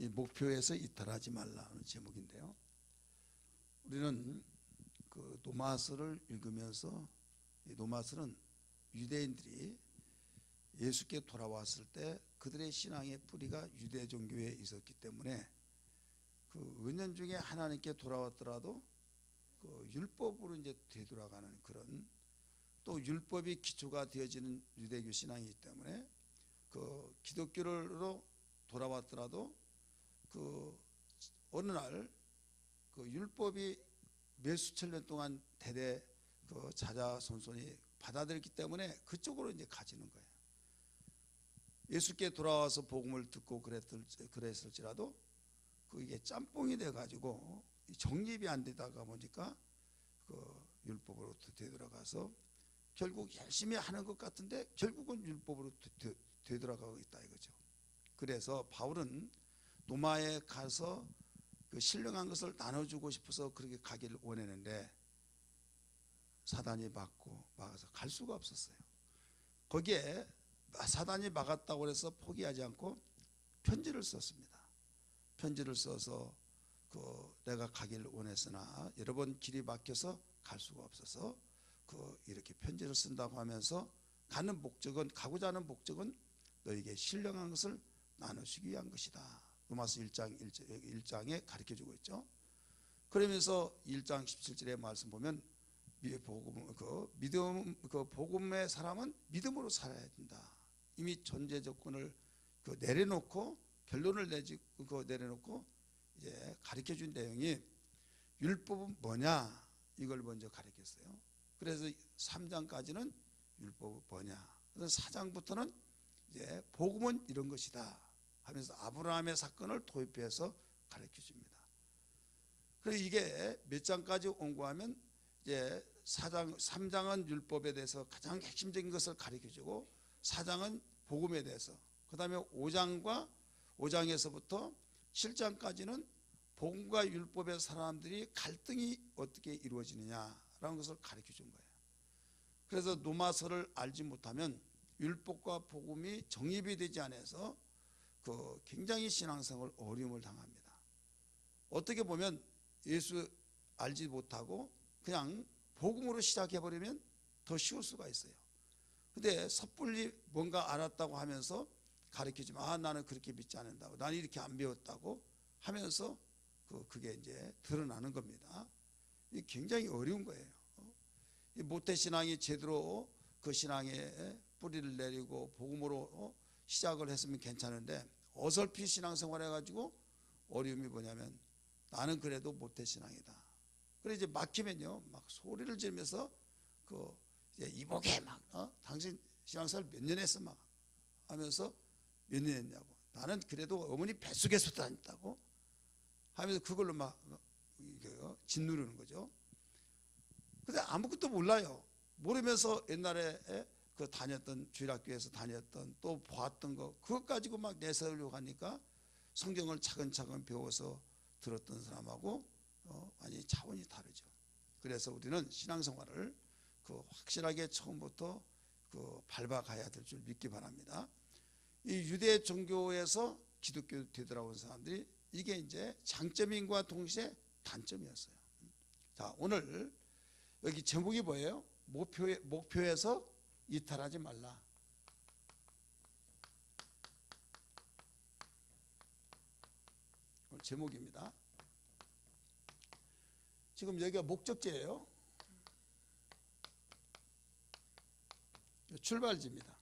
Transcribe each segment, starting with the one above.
이 목표에서 이탈하지 말라는 제목인데요. 우리는 그 노마서를 읽으면서, 이 노마서는 유대인들이 예수께 돌아왔을 때 그들의 신앙의 뿌리가 유대 종교에 있었기 때문에 그 은연중에 하나님께 돌아왔더라도 그 율법으로 이제 되돌아가는 그런, 또 율법이 기초가 되어지는 유대교 신앙이기 때문에 그 기독교로 돌아왔더라도 그 어느 날 그 율법이 몇 수천 년 동안 대대 그 자자손손이 받아들였기 때문에 그쪽으로 이제 가지는 거예요. 예수께 돌아와서 복음을 듣고 그랬을지라도 그게 짬뽕이 돼 가지고 정립이 안 되다가 보니까 그 율법으로 되돌아가서 결국 열심히 하는 것 같은데 결국은 율법으로 되돌아가고 있다 이거죠. 그래서 바울은 노마에 가서 그 신령한 것을 나눠주고 싶어서 그렇게 가기를 원했는데 사단이 막아서 갈 수가 없었어요. 거기에 사단이 막았다고 해서 포기하지 않고 편지를 썼습니다. 편지를 써서 그 내가 가기를 원했으나 여러 번 길이 막혀서 갈 수가 없어서 그 이렇게 편지를 쓴다고 하면서 가고자 하는 목적은 너에게 신령한 것을 나누시기 위한 것이다. 로마서 1장에 가르쳐주고 있죠. 그러면서 1장 17절의 말씀 보면 복음의 사람은 믿음으로 살아야 된다. 이미 존재 조건을 내려놓고 결론을 내려놓고 이제 가르쳐준 내용이 율법은 뭐냐 이걸 먼저 가르쳤어요. 그래서 3장까지는 율법은 뭐냐, 그래서 4장부터는 이제 복음은 이런 것이다 하면서 아브라함의 사건을 도입해서 가르쳐줍니다. 그래서 이게 몇 장까지 온 거 하면 이제 3장은 율법에 대해서 가장 핵심적인 것을 가르쳐주고 4장은 복음에 대해서, 그 다음에 5장에서부터 7장까지는 복음과 율법의 사람들이 갈등이 어떻게 이루어지느냐라는 것을 가르쳐준 거예요. 그래서 노마서를 알지 못하면 율법과 복음이 정립이 되지 않아서 그 굉장히 신앙생활 어려움을 당합니다. 어떻게 보면 예수 알지 못하고 그냥 복음으로 시작해버리면 더 쉬울 수가 있어요. 근데 섣불리 뭔가 알았다고 하면서 가르치지만 나는 그렇게 믿지 않는다고, 나는 이렇게 안 배웠다고 하면서 그게 이제 드러나는 겁니다. 이게 굉장히 어려운 거예요. 모태신앙이 제대로 그 신앙에 뿌리를 내리고 복음으로 시작을 했으면 괜찮은데 어설피 신앙생활 해가지고 어려움이 뭐냐면 나는 그래도 모태신앙이다. 그래 이제 막히면요 막 소리를 지르면서 이제 이보게 당신 신앙생활 몇 년 했어 막 하면서 몇 년 했냐고, 나는 그래도 어머니 뱃속에서 다녔다고 하면서 그걸로 막 짓누르는 거죠. 근데 아무것도 몰라요. 모르면서 옛날에 다녔던 주일학교에서 다녔던 또 보았던 거 그것 가지고 막 내세우려고 하니까 성경을 차근차근 배워서 들었던 사람하고 완전히 차원이 다르죠. 그래서 우리는 신앙생활을 확실하게 처음부터 밟아가야 될 줄 믿기 바랍니다. 이 유대 종교에서 기독교 되돌아온 사람들이 이게 이제 장점인과 동시에 단점이었어요. 자, 오늘 여기 제목이 뭐예요? 목표에서 이탈하지 말라. 제목입니다. 지금 여기가 목적지예요. 출발지입니다.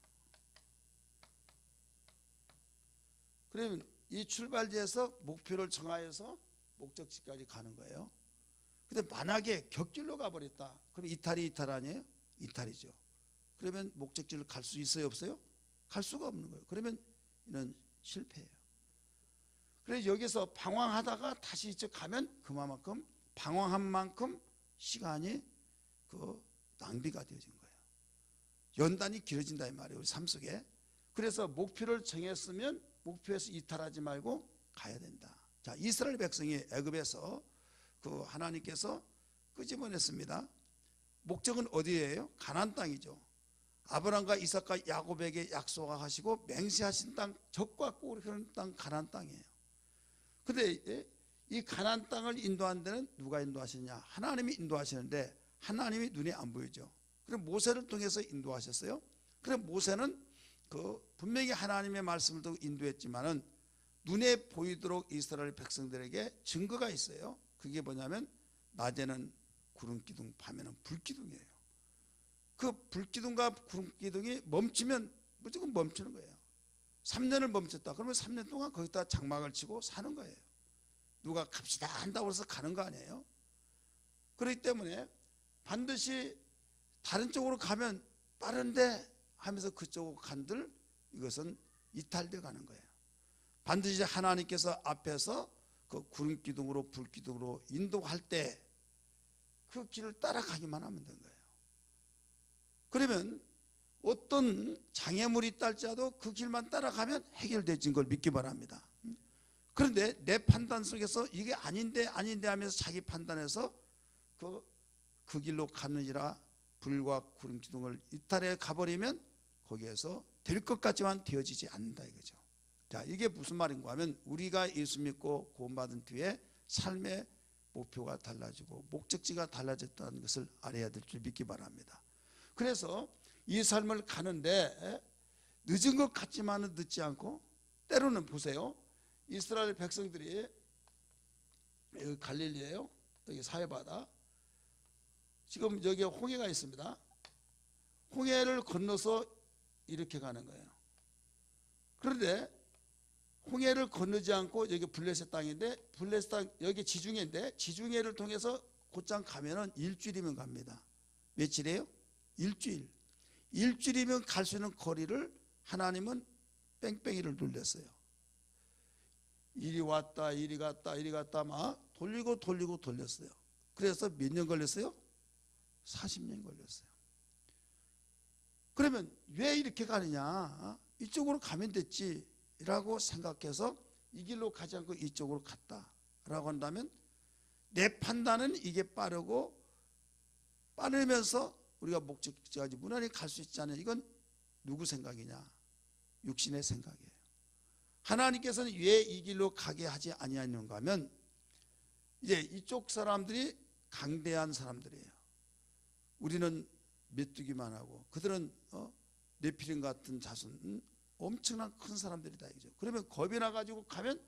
그러면 이 출발지에서 목표를 정하여서 목적지까지 가는 거예요. 근데 만약에 격길로 가버렸다, 그럼 이탈 아니에요? 이탈이죠. 그러면 목적지를 갈 수 있어요, 없어요? 갈 수가 없는 거예요. 그러면 이는 실패예요. 그래서 여기서 방황하다가 다시 이쪽 가면 그만큼 방황한 만큼 시간이 낭비가 되어진 거예요. 연단이 길어진다 이 말이에요, 우리 삶 속에. 그래서 목표를 정했으면 목표에서 이탈하지 말고 가야 된다. 자, 이스라엘 백성이 애굽에서 하나님께서 끄집어냈습니다. 목적은 어디예요? 가나안 땅이죠. 아브라함과 이삭과 야곱에게 약속하시고 맹세하신 땅, 적과 꿀 흐르는 땅 가나안 땅이에요. 근데 이 가나안 땅을 인도한 데는 누가 인도하시냐? 하나님이 인도하시는데 하나님이 눈에 안 보이죠. 그럼 모세를 통해서 인도하셨어요. 그럼 모세는 분명히 하나님의 말씀을 듣고 인도했지만은 눈에 보이도록 이스라엘 백성들에게 증거가 있어요. 그게 뭐냐면 낮에는 구름 기둥, 밤에는 불 기둥이에요. 그 불 기둥과 구름 기둥이 멈추면 무조건 멈추는 거예요. 3년을 멈췄다. 그러면 3년 동안 거기다 장막을 치고 사는 거예요. 누가 갑시다 한다고 해서 가는 거 아니에요. 그렇기 때문에 반드시 다른 쪽으로 가면 빠른데 하면서 그쪽으로 간들 이것은 이탈돼 가는 거예요. 반드시 하나님께서 앞에서 그 구름 기둥으로 불 기둥으로 인도할 때 그 길을 따라가기만 하면 되는 거예요. 그러면 어떤 장애물이 있다 할지라도 그 길만 따라가면 해결되진 걸 믿기 바랍니다. 그런데 내 판단 속에서 이게 아닌데 하면서 자기 판단해서 그 길로 가느니라 불과 구름 기둥을 이탈해 가버리면 거기에서 될 것 같지만 되어지지 않는다 이거죠. 자, 이게 무슨 말인가 하면 우리가 예수 믿고 구원받은 뒤에 삶의 목표가 달라지고 목적지가 달라졌다는 것을 알아야 될 줄 믿기 바랍니다. 그래서 이 삶을 가는데 늦은 것 같지만은 늦지 않고 때로는 보세요. 이스라엘 백성들이 여기 갈릴리예요. 여기 사해바다. 지금 여기에 홍해가 있습니다. 홍해를 건너서 이렇게 가는 거예요. 그런데 홍해를 건너지 않고 여기 블레셋 땅인데 블레셋 땅 여기 지중해인데 지중해를 통해서 곧장 가면은 일주일이면 갑니다. 며칠이에요? 일주일. 일주일이면 갈 수 있는 거리를 하나님은 뺑뺑이를 돌렸어요. 이리 왔다 이리 갔다 막 돌리고 돌렸어요. 그래서 몇 년 걸렸어요? 40년 걸렸어요. 그러면 왜 이렇게 가느냐? 이쪽으로 가면 됐지 라고 생각해서 이 길로 가지 않고 이쪽으로 갔다라고 한다면 내 판단은 이게 빠르면서 우리가 목적지까지 무난히 갈 수 있지 않냐? 이건 누구 생각이냐? 육신의 생각이에요. 하나님께서는 왜 이 길로 가게 하지 아니하는가 하면 이제 이쪽 사람들이 강대한 사람들이에요. 우리는 메뚜기만 하고 그들은 네피림 같은 자손 엄청난 큰 사람들이다 이죠. 그러면 겁이 나가지고 가면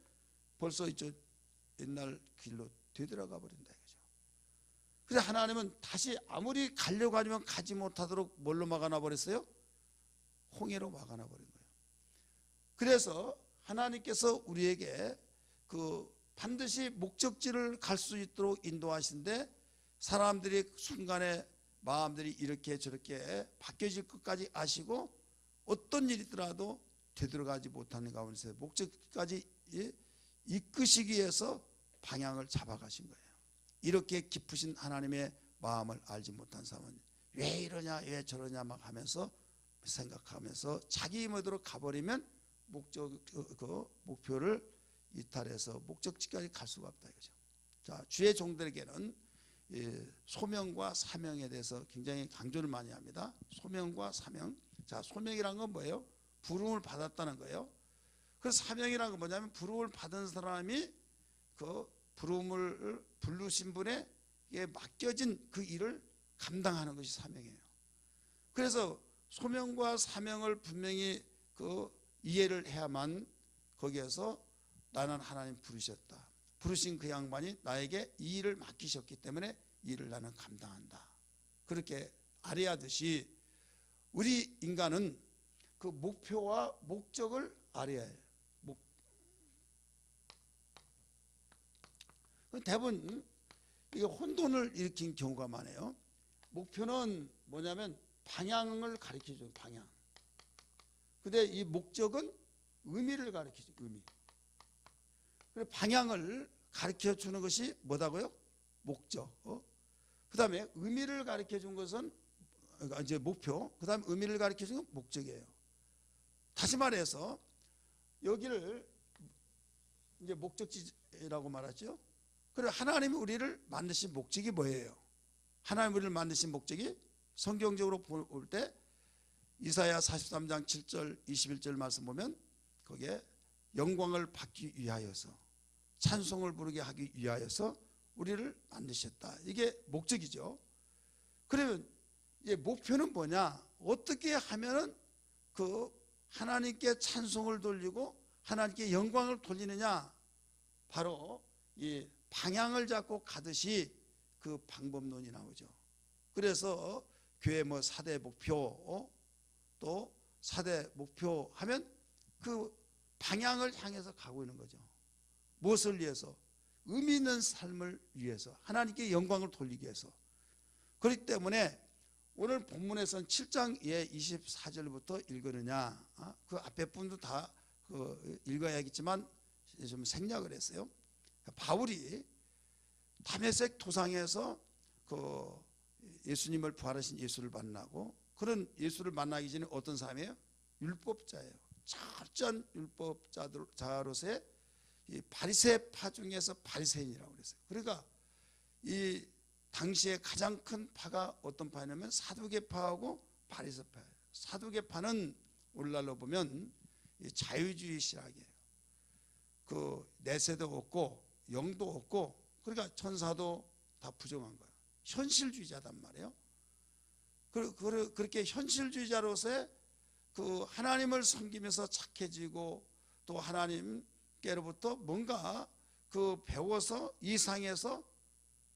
벌써 이쪽 옛날 길로 되돌아가 버린다 이거죠. 그래서 하나님은 다시 아무리 가려고 하지만 가지 못하도록 뭘로 막아놔 버렸어요? 홍해로 막아놔 버린 거예요. 그래서 하나님께서 우리에게 반드시 목적지를 갈 수 있도록 인도하신데 사람들이 순간에 마음들이 이렇게 저렇게 바뀌어질 것까지 아시고 어떤 일이 있더라도 되돌아가지 못하는 가운데서 목적까지 이끄시기 위해서 방향을 잡아가신 거예요. 이렇게 깊으신 하나님의 마음을 알지 못한 사람은 왜 이러냐 왜 저러냐 막 하면서 생각하면서 자기 힘으로 가버리면 목표를 이탈해서 목적지까지 갈 수가 없다 이거죠. 자, 주의 종들에게는 소명과 사명에 대해서 굉장히 강조를 많이 합니다. 소명과 사명. 자, 소명이란 건 뭐예요? 부름을 받았다는 거예요. 그래서 사명이란 건 뭐냐면 부름을 받은 사람이 그 부름을 부르신 분에게 맡겨진 그 일을 감당하는 것이 사명이에요. 그래서 소명과 사명을 분명히 이해를 해야만 거기에서 나는 하나님 부르셨다. 부르신 그 양반이 나에게 이 일을 맡기셨기 때문에 이 일을 나는 감당한다. 그렇게 알아야 하듯이 우리 인간은 그 목표와 목적을 알아야 해요. 대부분 이게 혼돈을 일으킨 경우가 많아요. 목표는 뭐냐면 방향을 가리켜줘요. 방향. 근데 이 목적은 의미를 가리켜줘요. 의미. 그래서 방향을 가르쳐주는 것이 뭐다고요? 목적. 그 다음에 의미를 가르쳐준 것은 이제 목표. 그 다음에 의미를 가르쳐준 건 목적이에요. 다시 말해서 여기를 이제 목적지라고 말하죠. 그리고 하나님이 우리를 만드신 목적이 뭐예요? 하나님 우리를 만드신 목적이 성경적으로 볼 때 이사야 43장 7절 21절 말씀 보면 거기에 영광을 받기 위하여서 찬송을 부르게 하기 위하여서 우리를 만드셨다. 이게 목적이죠. 그러면 이제 목표는 뭐냐? 어떻게 하면은 그 하나님께 찬송을 돌리고 하나님께 영광을 돌리느냐? 바로 이 방향을 잡고 가듯이 그 방법론이 나오죠. 그래서 교회 뭐 4대 목표, 또 4대 목표 하면 그 방향을 향해서 가고 있는 거죠. 무엇을 위해서? 의미 있는 삶을 위해서, 하나님께 영광을 돌리기 위해서. 그렇기 때문에 오늘 본문에서는 7장 24절부터 읽으느냐, 그 앞에 분도 다 읽어야겠지만 좀 생략을 했어요. 바울이 다메섹 도상에서 그 예수님을 부활하신 예수를 만나고, 그런 예수를 만나기 전에 어떤 사람이에요? 율법자예요. 철저한 율법자로서의 이 바리새파 중에서 바리새인이라고 그랬어요. 그러니까 이 당시에 가장 큰 파가 어떤 파냐면 사두개파하고 바리새파예요. 사두개파는 오늘날로 보면 자유주의 신학이에요. 그 내세도 없고 영도 없고, 그러니까 천사도 다 부정한 거예요. 현실주의자단 말이에요. 그렇게 현실주의자로서의 그 하나님을 섬기면서 착해지고, 또 하나님께로부터 뭔가 그 배워서 이상해서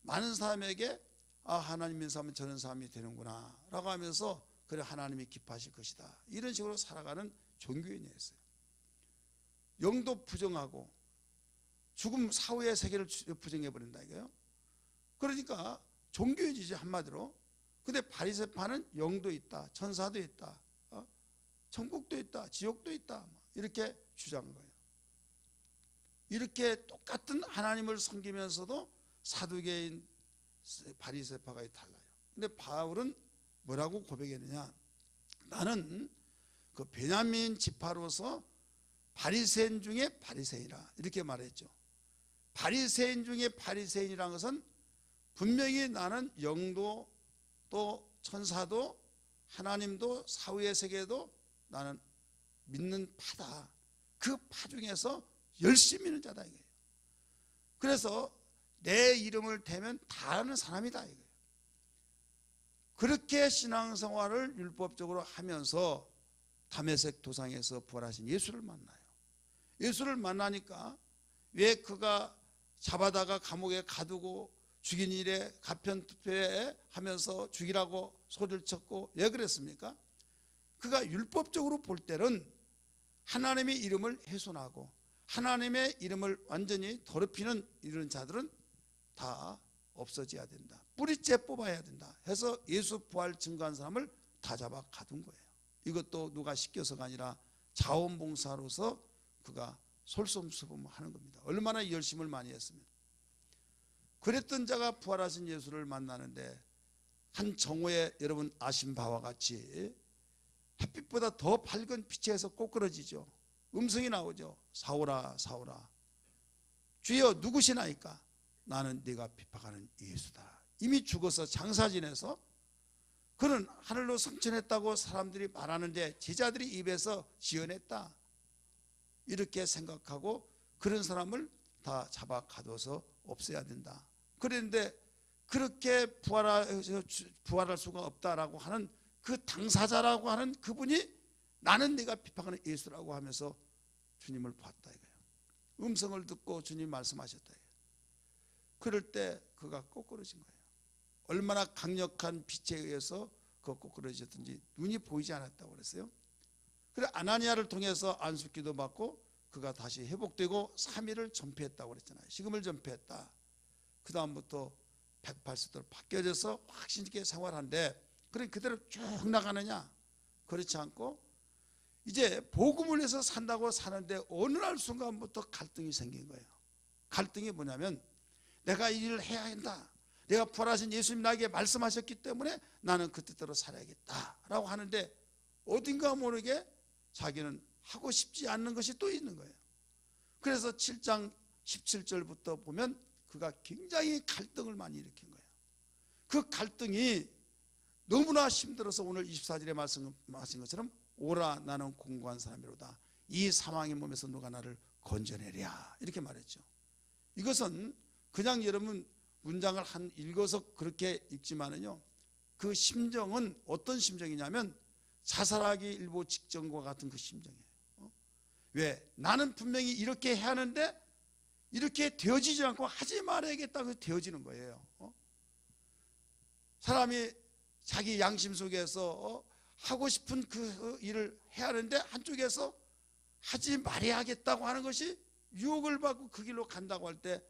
많은 사람에게 하나님 믿는 사람은 저런 사람이 되는구나 라고 하면서, 그래 하나님이 기뻐하실 것이다, 이런 식으로 살아가는 종교인이었어요. 영도 부정하고 죽음 사후의 세계를 부정해버린다 이거예요. 그러니까 종교인이지 한마디로. 근데 바리새파는 영도 있다, 천사도 있다, 천국도 있다, 지옥도 있다, 이렇게 주장한 거예요. 이렇게 똑같은 하나님을 섬기면서도 사두개인 바리새파가 달라요. 근데 바울은 뭐라고 고백했느냐? 나는 그 베냐민 지파로서 바리새인 중에 바리새인이라, 이렇게 말했죠. 바리새인 중에 바리새인이라는 것은 분명히 나는 영도 또 천사도 하나님도 사후의 세계도 나는 믿는 파다. 그 파 중에서 열심히 믿는 자다 이거예요. 그래서 내 이름을 대면 다 아는 사람이다 이거예요. 그렇게 신앙생활을 율법적으로 하면서 다메섹 도상에서 부활하신 예수를 만나요. 예수를 만나니까 왜 그가 잡아다가 감옥에 가두고 죽인 일에 가편투표에 하면서 죽이라고 소리를 쳤고 왜 그랬습니까? 그가 율법적으로 볼 때는 하나님의 이름을 훼손하고 하나님의 이름을 완전히 더럽히는 이런 자들은 다 없어져야 된다, 뿌리째 뽑아야 된다 해서 예수 부활 증거한 사람을 다 잡아 가둔 거예요. 이것도 누가 시켜서가 아니라 자원봉사로서 그가 솔선수범을 하는 겁니다. 얼마나 열심을 많이 했으면. 그랬던 자가 부활하신 예수를 만나는데 한 정오에 여러분 아신 바와 같이 햇빛보다 더 밝은 빛에서 꼬꾸러지죠. 음성이 나오죠. 사오라 사오라, 주여 누구시나이까? 나는 네가 핍박하는 예수다. 이미 죽어서 장사 지내서 그는 하늘로 승천했다고 사람들이 말하는데 제자들이 입에서 지어냈다, 이렇게 생각하고 그런 사람을 다 잡아 가둬서 없애야 된다. 그런데 그렇게 부활할 수가 없다라고 하는 그 당사자라고 하는 그분이 나는 네가 핍박하는 예수라고 하면서 주님을 봤다 이거예요. 음성을 듣고 주님 말씀하셨다 이거예요. 그럴 때 그가 꼬꾸러진 거예요. 얼마나 강력한 빛에 의해서 그 꼬꾸러졌든지 눈이 보이지 않았다고 그랬어요. 그래 아나니아를 통해서 안수기도 받고 그가 다시 회복되고 3일을 전폐했다고 그랬잖아요. 식음을 전폐했다. 그 다음부터 180도로 바뀌어져서 확신 있게 생활한데, 그래 그대로 쭉 나가느냐? 그렇지 않고 이제 복음을 위해서 산다고 사는데 어느 날 순간부터 갈등이 생긴 거예요. 갈등이 뭐냐면 내가 이 일을 해야 한다, 내가 부활하신 예수님 나에게 말씀하셨기 때문에 나는 그 뜻대로 살아야겠다라고 하는데 어딘가 모르게 자기는 하고 싶지 않는 것이 또 있는 거예요. 그래서 7장 17절부터 보면 그가 굉장히 갈등을 많이 일으킨 거예요. 그 갈등이 너무나 힘들어서 오늘 24절에 말씀하신 것처럼 오라 나는 공고한 사람이로다, 이 사망의 몸에서 누가 나를 건져내랴, 이렇게 말했죠. 이것은 그냥 여러분 문장을 한 읽어서 그렇게 읽지만은요, 그 심정은 어떤 심정이냐면 자살하기 일보 직전과 같은 그 심정이에요. 왜? 나는 분명히 이렇게 해야 하는데 이렇게 되어지지 않고 하지 말아야겠다고 되어지는 거예요. 사람이 자기 양심 속에서 하고 싶은 그 일을 해야 하는데 한쪽에서 하지 말아야겠다고 하는 것이 유혹을 받고 그 길로 간다고 할 때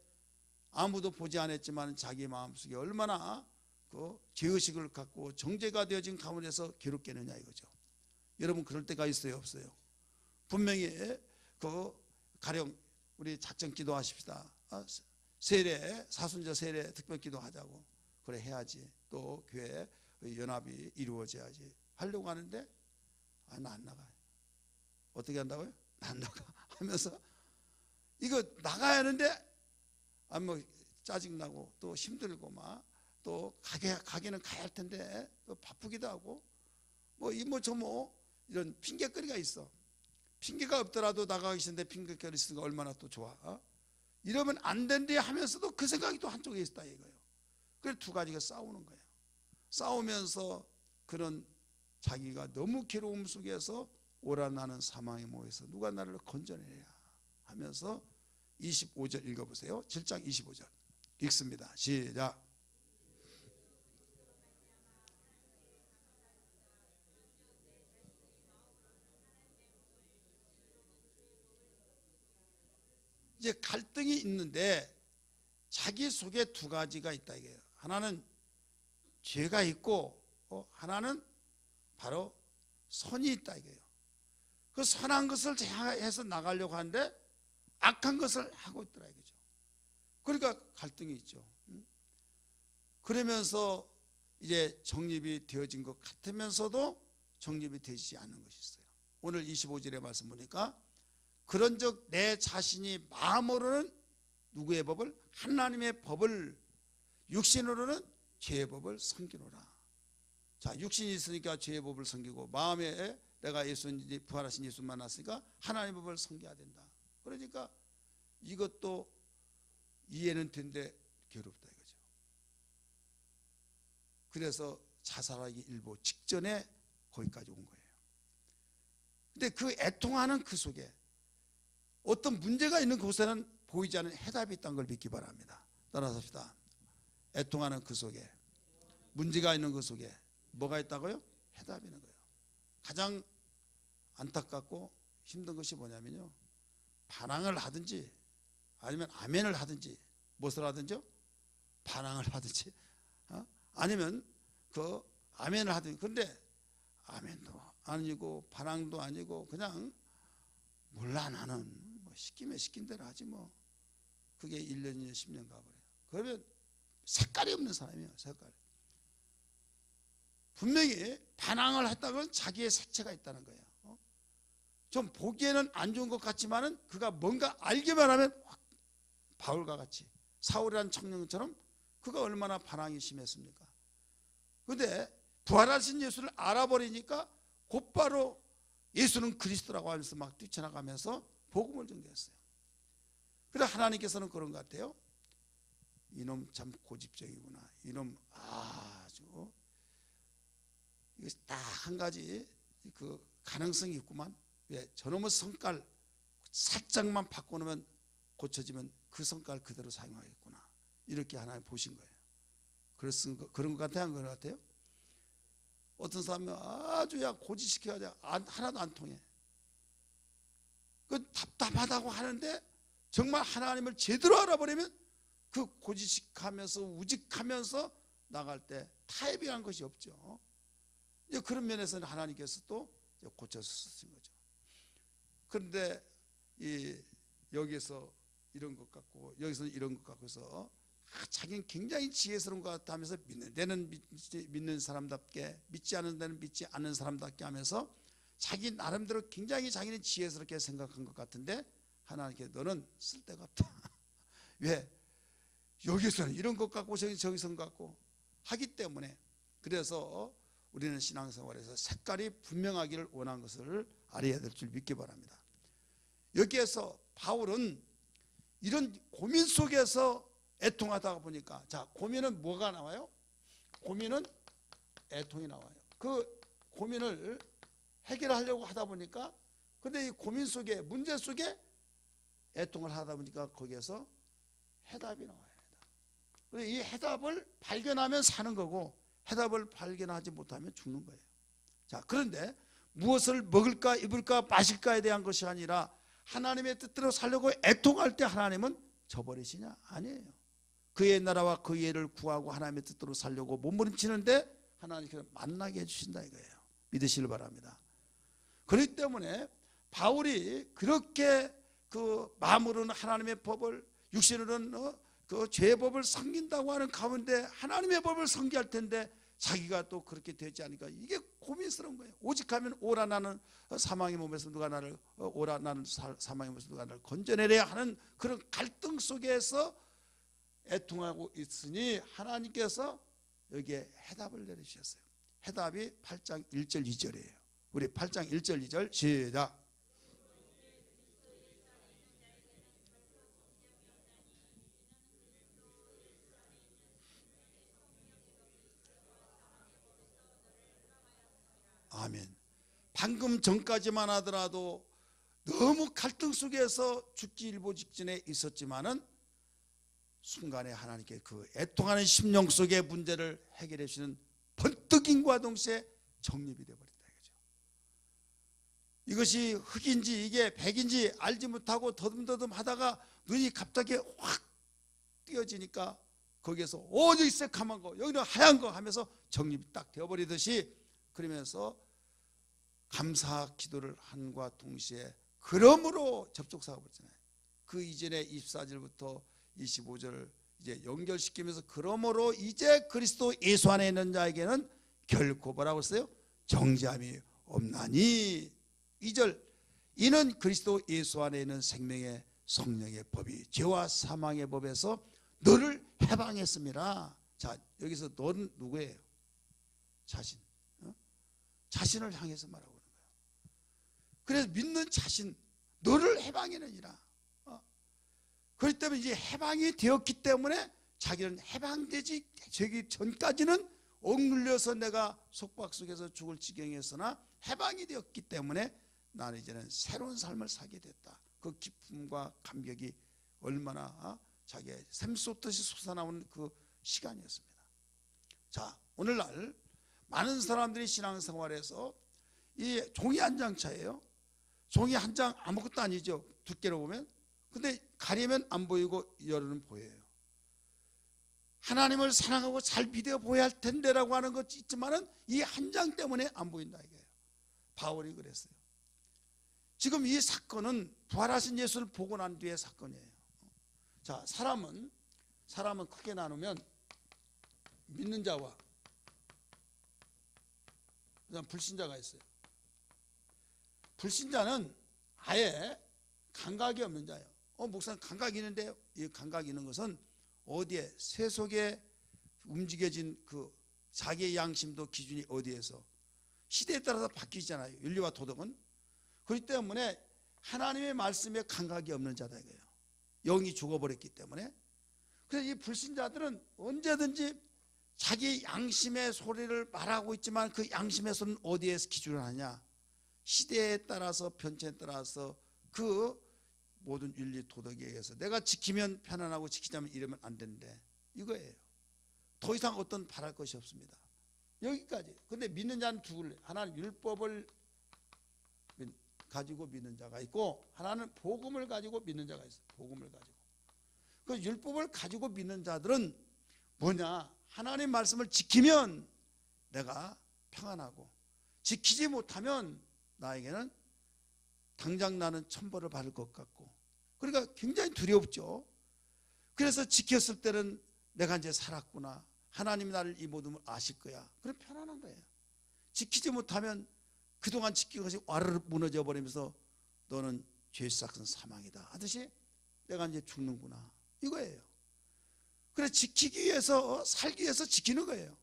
아무도 보지 않았지만 자기 마음속에 얼마나 그 죄의식을 갖고 정죄가 되어진 가운데서 괴롭겠느냐 이거죠. 여러분 그럴 때가 있어요, 없어요? 분명히 그 가령 우리 작정 기도하십시다. 세례, 사순절 세례 특별 기도하자고. 그래 해야지. 또 교회 연합이 이루어져야지 하려고 하는데 나 안 나가요. 어떻게 한다고요? 나 안 나가 하면서 이거 나가야 하는데 뭐 짜증나고 또 힘들고 막 또 가게는 가야 할 텐데 또 바쁘기도 하고 뭐 저 이런 핑계거리가 있어. 핑계가 없더라도 나가기 싫은데 핑계거리 있으니까 얼마나 또 좋아. 이러면 안 된대 하면서도 그 생각이 또 한쪽에 있다 이거예요. 그래서 두 가지가 싸우는 거예요. 싸우면서 그런 자기가 너무 괴로움 속에서 오라나는 사망에 모여서 누가 나를 건져내야 하면서 25절 읽어보세요. 7장 25절 읽습니다. 시작. 이제 갈등이 있는데 자기 속에 두 가지가 있다 이거예요. 하나는 죄가 있고 하나는 바로 선이 있다 이거예요. 그 선한 것을 해서 나가려고 하는데 악한 것을 하고 있더라 이거죠. 그러니까 갈등이 있죠. 그러면서 이제 정립이 되어진 것 같으면서도 정립이 되지 않는 것이 있어요. 오늘 25절의 말씀 보니까 그런즉 내 자신이 마음으로는 누구의 법을? 하나님의 법을, 육신으로는 죄의 법을 섬기노라. 자, 육신이 있으니까 죄의 법을 섬기고 마음에 내가 예수님 부활하신 예수 만났으니까 하나님의 법을 섬겨야 된다. 그러니까 이것도 이해는 된데 괴롭다 이거죠. 그래서 자살하기 일보 직전에 거기까지 온 거예요. 근데 그 애통하는 그 속에 어떤 문제가 있는 곳에는 보이지 않는 해답이 있다는 걸 믿기 바랍니다. 따라서 합시다. 애통하는 그 속에, 문제가 있는 그 속에 뭐가 있다고요? 해답이 있는 거예요. 가장 안타깝고 힘든 것이 뭐냐면요, 반항을 하든지 아니면 아멘을 하든지 무엇을 하든지요? 반항을 하든지 아니면 그 아멘을 하든지. 그런데 아멘도 아니고 반항도 아니고 그냥 몰라 나는 시키면 시킨 대로 하지 뭐. 그게 1년, 2년, 10년 가버려요. 그러면 색깔이 없는 사람이에요. 색깔이. 분명히 반항을 했다면 자기의 색채가 있다는 거예요. 좀 보기에는 안 좋은 것 같지만은 그가 뭔가 알기만 하면 바울과 같이 사울이라는 청년처럼 그가 얼마나 반항이 심했습니까? 그런데 부활하신 예수를 알아버리니까 곧바로 예수는 그리스도라고 하면서 막 뛰쳐나가면서 복음을 전개했어요. 그래서 하나님께서는 그런 것 같아요. 이놈 참 고집적이구나. 이놈 아주 이게 딱 한 가지 그 가능성이 있구만. 왜? 저놈의 성깔 살짝만 바꿔놓으면 고쳐지면 그 성깔 그대로 사용하겠구나. 이렇게 하나님 보신 거예요. 그런 것 같아요? 안 그런 것 같아요? 어떤 사람은 아주 고집시켜야 하나도 안 통해. 그 답답하다고 하는데 정말 하나님을 제대로 알아버리면 그 고집하면서 우직하면서 나갈 때 타협이라는 것이 없죠. 이제 그런 면에서는 하나님께서 또 고쳐서 쓰신 거죠. 그런데 여기서 이런 것 같고 여기서 이런 것 같고서 자기는 굉장히 지혜스러운 것 같다 하면서 믿는 데는 믿는 사람답게 믿지 않는 데는 믿지 않는 사람답게 하면서 자기 나름대로 굉장히 자기는 지혜스럽게 생각한 것 같은데 하나님께 너는 쓸데가 없다. 왜? 여기서는 이런 것 같고 저기서는 같고 하기 때문에. 그래서 우리는 신앙생활에서 색깔이 분명하기를 원한 것을 알아야 될 줄 믿기 바랍니다. 여기에서 바울은 이런 고민 속에서 애통하다 보니까, 자, 고민은 뭐가 나와요? 고민은 애통이 나와요. 그 고민을 해결하려고 하다 보니까, 근데 이 고민 속에, 문제 속에 애통을 하다 보니까 거기에서 해답이 나와요. 그래서 이 해답을 발견하면 사는 거고, 해답을 발견하지 못하면 죽는 거예요. 자, 그런데 무엇을 먹을까 입을까 마실까에 대한 것이 아니라 하나님의 뜻대로 살려고 애통할 때 하나님은 저버리시냐? 아니에요. 그의 나라와 그의 의를 구하고 하나님의 뜻대로 살려고 몸부림치는데 하나님께서 만나게 해주신다 이거예요. 믿으시길 바랍니다. 그렇기 때문에 바울이 그렇게 그 마음으로는 하나님의 법을, 육신으로는 그 죄의 법을 섬긴다고 하는 가운데 하나님의 법을 섬기할 텐데 자기가 또 그렇게 되지 않으니까 이게 고민스러운 거예요. 오직 하면 오라 나는 사망의 몸에서 누가 나를, 오라 나는 사망의 몸에서 누가 나를 건져내려 하는 그런 갈등 속에서 애통하고 있으니 하나님께서 여기에 해답을 내리셨어요. 해답이 8장 1절 2절이에요. 우리 8장 1절 2절 시작. 아멘. 방금 전까지만 하더라도 너무 갈등 속에서 죽기 일보 직전에 있었지만은 순간에 하나님께 그 애통하는 심령 속의 문제를 해결해 주시는 번뜩임과 동시에 정립이 되어버린다 이거죠. 이것이 흙인지 이게 백인지 알지 못하고 더듬더듬 하다가 눈이 갑자기 확 띄어지니까 거기에서 여기 새카만 거 여기는 하얀 거 하면서 정립이 딱 되어버리듯이, 그러면서 감사 기도를 한과 동시에 그러므로 접촉사가 버렸잖아요. 그 이전에 24절부터 25절을 이제 연결시키면서 그러므로 이제 그리스도 예수 안에 있는 자에게는 결코 뭐라고 했어요? 정죄함이 없나니. 2절 이는 그리스도 예수 안에 있는 생명의 성령의 법이 죄와 사망의 법에서 너를 해방했습니다. 자, 여기서 너는 누구예요? 자신. 자신을 향해서 말하고 있는 거예요. 그래서 믿는 자신, 너를 해방해내니라. 그렇기 때문에 이제 해방이 되었기 때문에 자기는 해방되지 되기 전까지는 억눌려서 내가 속박 속에서 죽을 지경이었으나 해방이 되었기 때문에 나는 이제는 새로운 삶을 살게 됐다. 그 기쁨과 감격이 얼마나 자기의 샘솟듯이 솟아나오는 그 시간이었습니다. 자, 오늘날 많은 사람들이 신앙생활에서 이 종이 한 장 차예요. 종이 한 장 아무것도 아니죠. 두께로 보면. 근데 가리면 안 보이고 열어는 보여요. 하나님을 사랑하고 잘 믿어 보여야 할 텐데라고 하는 것이 있지만은 이 한 장 때문에 안 보인다 이거예요. 바울이 그랬어요. 지금 이 사건은 부활하신 예수를 보고 난 뒤의 사건이에요. 자, 사람은 크게 나누면 믿는 자와 그다음 불신자가 있어요. 불신자는 아예 감각이 없는 자예요. 목사님 감각이 있는데요. 이 감각이 있는 것은 어디에 세속에 움직여진 그 자기의 양심도 기준이 어디에서 시대에 따라서 바뀌잖아요. 윤리와 도덕은. 그렇기 때문에 하나님의 말씀에 감각이 없는 자다 이거예요. 영이 죽어버렸기 때문에. 그래서 이 불신자들은 언제든지 자기 양심의 소리를 말하고 있지만 그 양심의 소리는 어디에서 기준을 하냐? 시대에 따라서 변천에 따라서 그 모든 윤리 도덕에 의해서 내가 지키면 편안하고 지키지 않으면 이러면 안 되는데 이거예요. 더 이상 어떤 바랄 것이 없습니다. 여기까지. 근데 믿는 자는 두 군데. 하나는 율법을 가지고 믿는 자가 있고 하나는 복음을 가지고 믿는 자가 있어요. 복음을 가지고. 그 율법을 가지고 믿는 자들은 뭐냐? 하나님 말씀을 지키면 내가 평안하고 지키지 못하면 나에게는 당장 나는 천벌을 받을 것 같고, 그러니까 굉장히 두렵죠. 그래서 지켰을 때는 내가 이제 살았구나. 하나님이 나를 이 모든 걸 아실 거야. 그럼 편안한 거예요. 지키지 못하면 그동안 지킨 것이 와르르 무너져 버리면서 너는 죄의 삭은 사망이다 하듯이 내가 이제 죽는구나 이거예요. 그래서 지키기 위해서 살기 위해서 지키는 거예요.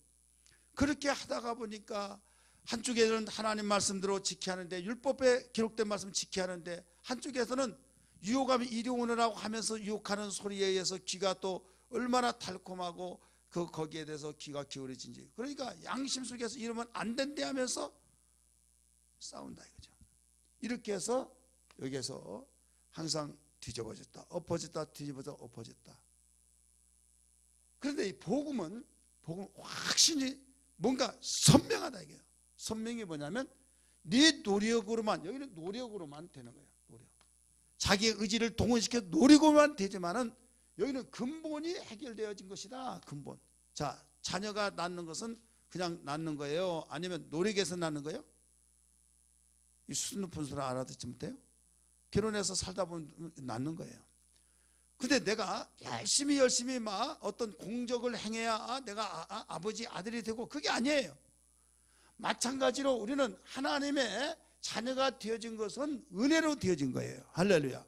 그렇게 하다가 보니까 한쪽에서는 하나님 말씀대로 지켜야 하는데 율법에 기록된 말씀을 지켜야 하는데 한쪽에서는 유혹하면 이리 오느라고 하면서 유혹하는 소리에 의해서 귀가 또 얼마나 달콤하고 거기에 대해서 귀가 기울어진지. 그러니까 양심 속에서 이러면 안 된대 하면서 싸운다 이거죠. 이렇게 해서 여기에서 항상 뒤집어졌다 엎어졌다 뒤집어졌다 엎어졌다. 그런데 이 복음은 확실히 뭔가 선명하다 이게요. 선명이 뭐냐면 네 노력으로만, 여기는 노력으로만 되는 거예요. 노력. 자기의 의지를 동원시켜 노력으로만 되지만은 여기는 근본이 해결되어진 것이다. 근본. 자, 자녀가 낳는 것은 그냥 낳는 거예요? 아니면 노력해서 낳는 거예요? 이 수준 높은 소리 알아듣지 못해요? 결혼해서 살다 보면 낳는 거예요. 근데 내가 열심히 막 어떤 공적을 행해야 내가 아버지 아들이 되고, 그게 아니에요. 마찬가지로 우리는 하나님의 자녀가 되어진 것은 은혜로 되어진 거예요. 할렐루야.